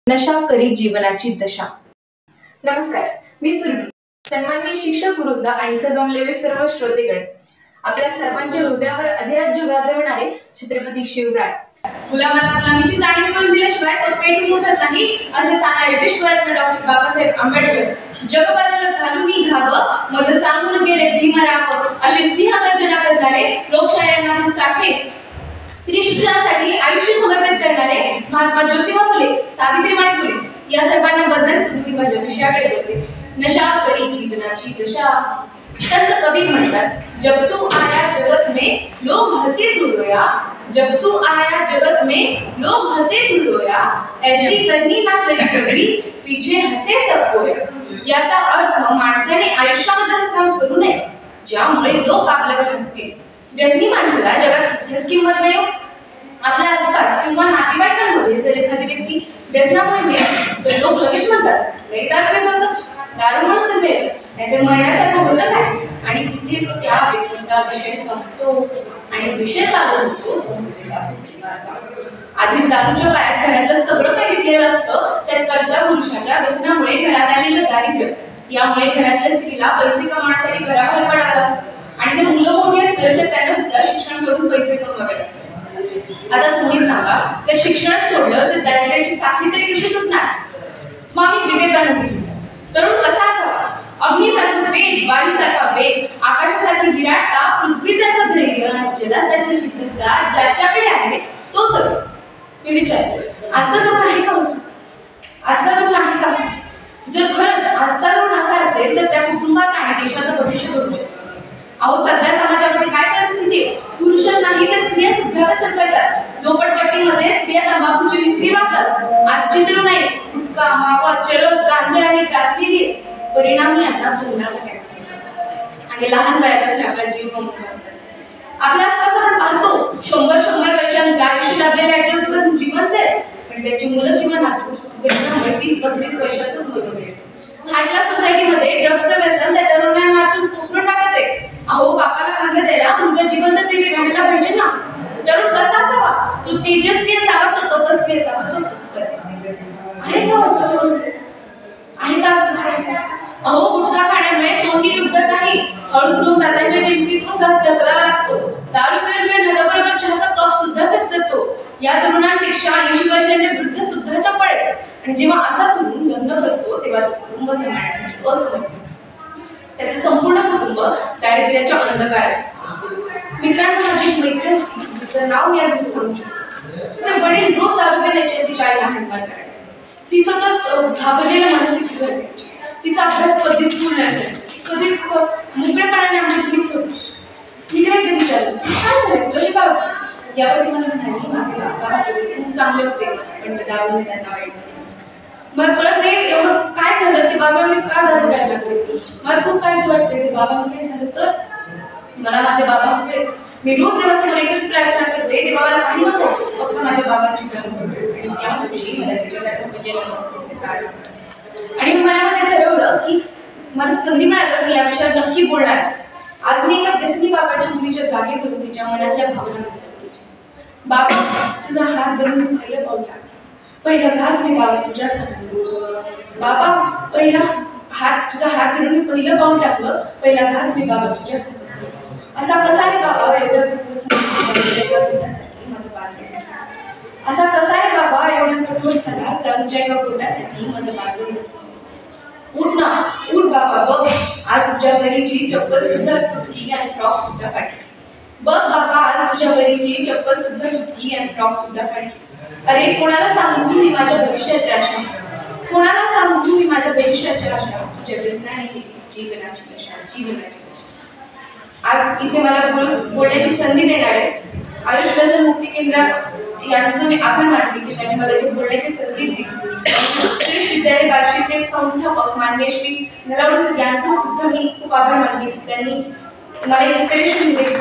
नशा करी जीवनाची दशा। नमस्कार, मी सुरभी। सन्माननीय शिक्षक वृंद आणि इथे जमलेले सर्व श्रोतेगण, आपल्या सर्वांच्या हृदयावर अधिराज्य गाजवणारे छत्रपती शिवराय, गुलामाला गुलामीची जाणीव करून दिल्याशिवाय तो पेटून उठत नाही असे सांगणारे विश्वरत्न डॉक्टर बाबासाहेब आंबेडकर, जगबाला घालून घावं मज सांगून गेले भीमराव असे सिंहगर्जना करणारे, लोकशाहीला साठे स्त्री शिक्षणासाठी आयुष्य समर्पित करणारे महात्मा ज्योतिबा फुले, सावित्रीबाई फुले या सर्वांना बद्दल तुम्ही माझ्या विषयाकडे बोलते। नशा करी जीवनाची दशा। संत कबीर म्हणतात, जब तू आया जगत में लोग हंसे तू रोया, जब तू आया जगत में लोग हंसे तू रोया, ऐसी करनी ना करी कभी पीछे हंसे सब कोया। याचा अर्थ माणसाने आयुष्यामध्ये काम करू नये ज्यामुळे लोक आपल्यावर हसतील। व्यसनी माणसाला जगात कुठेच किंमत नाही। आपल्या आसपास किंवा नातेवाईकांमध्ये जर एखादी व्यक्ती व्यसनामुळे मेली तर लोक लगेच म्हणतात, लई दारू पित होता, दारूमुळेच तर मेलं, नाहीतर मरण्यासारखं होतं नाही। आणि तिथेच त्या व्यक्तीचा विषय संपतो आणि विषय चालू होतो तो मृत्यूचा। आधीच दारूच्या पायात घरातलं सगळं काही घेतलेलं असतं, त्यात कर्ता पुरुषाच्या व्यसनामुळे घरात आलेलं दारिद्र्य, यामुळे घरातल्या स्त्रीला पैसे कमवण्यासाठी घराबाहेर पडावं लागतं। आणि जर मुलं मोठी असतील तर त्यांना सुद्धा शिक्षण सोडून पैसे कमवावे लागतात। आता तुम्ही सांगा, तर शिक्षण सोडलं तर दारिद्र्याची साखळी तरी कशी तुटणार? स्वामी विवेकानंद, तरुण कसा असावा? अग्नीसारखा तेज, वायूसारखा वेग, आकाशासारखी विराटता, पृथ्वीसारखं धैर्य आणि जलासारखी शीतलता ज्याच्याकडे आहे तो तरुण। मी विचारतो, आजचा तरुण आहे का असा? आजचा तरुण आहे का? जर खरंच आजचा तरुण असा असेल तर त्या कुटुंबाचं आणि देशाचं भविष्य घडू शकतं। अहो, सध्या समाजामध्ये काय परिस्थिती आहे? पुरुषच नाही तर स्त्रिया सुद्धा कसं करतात। झोपडपट्टीमध्ये स्त्रिया तंबाखूची विक्री वापरतात। आज चित्र नाही, गुटखा, मावा, चरस, गांजा आणि त्रासलेली परिणामी यांना तोंडाचा कॅन्सर आणि लहान वयातच आपला जीव गमावून बसतात। आपल्या आसपास आपण पाहतो 100 वर्षांच्या आयुष्य लागलेल्या याच्यासोबत जिवंत आहे, पण त्याची मुलं किंवा नातू व्यसनामुळे 30-35 वर्षातच मरून गेले। हाय क्लास सोसायटीमध्ये ड्रग्जचं व्यसन त्या तरुणांना आतून पोखरून टाकत आहे। अहो, बापाला खाल्लं द्यायला मुलगा जिवंत तरी राहायला पाहिजे ना। तरुण कसा असावा? तो तेजस्वी असावा, तो तपस्वी असावा, तो आहे का आहे का? अहो, गुटखा खाण्यामुळे तोंडी डुबत नाही, हळूच 2 दातांच्या चिमटीतून घास ढकलावा लागतो। दारू पिऊन नगाबरोबर चहाचा कप सुद्धा थरथरतो। या तरुणांपेक्षा 80 वर्षांचे वृद्ध सुद्धा चपळ आहेत। आणि जेव्हा असा तरुण लग्न करतो तेव्हा तो कुटुंब सांभाळण्यासाठी असमर्थ असतो। त्याचे संपूर्ण कुटुंब दारिद्र्याच्या अंधकारात असते। मित्रांनो, माझी मैत्रीण होती, जिचं नाव मी आज सांगू शकतो। तिचे वडील रोज दारू पिण्याची तिच्या आईला हाणमार करायचे। ती सतत घाबरलेल्या मनस्थितीत असायची। तिचा अभ्यास कधीच पूर्ण नाही, कधीच मोकळेपणाने आमची मिस होती। तिने एकदा विचारलं, काय झालं तुझी बाबा? यावर ती मला म्हणाली, माझे बाबा खूप चांगले होते, पण ते दारूने त्यांना वाईट झाले। मला कळत नाही एवढं काय झालं की बाबांनी का दारू प्यायला लागले। मला खूप काळजी वाटते, बाबांनी काय झालं तर मला माझे बाबा हवे। मी रोज देवासमोर एकच प्रार्थना करते, देवाला काही नको, फक्त माझ्या बाबांची गरज सोडली। आणि त्या दिवशी मला त्याच्यात गेलं नसते कारण आणि मी मनामध्ये ठरवलं की मला संधी मिळाली मी या विषयावर नक्की बोलणार। आज मी एका व्यसनी बाबाच्या मुलीच्या जागी करून तिच्या मनातल्या भावना व्यक्त करायच्या। बाबा, तुझा हात धरून मी पहिलं पाऊल टाकलं, पहिला घास मी बाबा तुझ्या हातात। बाबा, तुझा हात धरून मी पहिलं पाऊल टाकलं, पहिला घास मी बाबा तुझ्या हातात। असा कसा रे बाबा एवढा माझं बाळ? असा कसा रे बाबा एवढा कठोर झाला दारूच्या एका पोटासाठी माझं बाळ? उठ ना, उठ बाबा, बघ आज तुझ्या बरीची चप्पल सुद्धा तुटली आणि फ्रॉक सुद्धा फाटली। बघ बाबा, आज तुझ्या बरीची चप्पल सुद्धा तुटली आणि फ्रॉक सुद्धा फाटली। अरे, कोणाला सांगू मी माझ्या भविष्याच्या आशा? कोणाला सांगू मी माझ्या भविष्याच्या आशा? तुझ्या व्यसनाने जीवनाची दशा, जीवनाची दशा। आज इथे मला बोलण्याची संधी देणार आहे आयुष व्यसन मुक्ती केंद्र यांचं मी आभार मानते की त्यांनी मला इथे बोलण्याची संधी दिली। श्रेष्ठ विद्यालय बार्शीचे संस्थापक माननीय श्री नलावडे यांचं सुद्धा मी खूप आभार मानते की त्यांनी मला इन्स्पिरेशन दिले।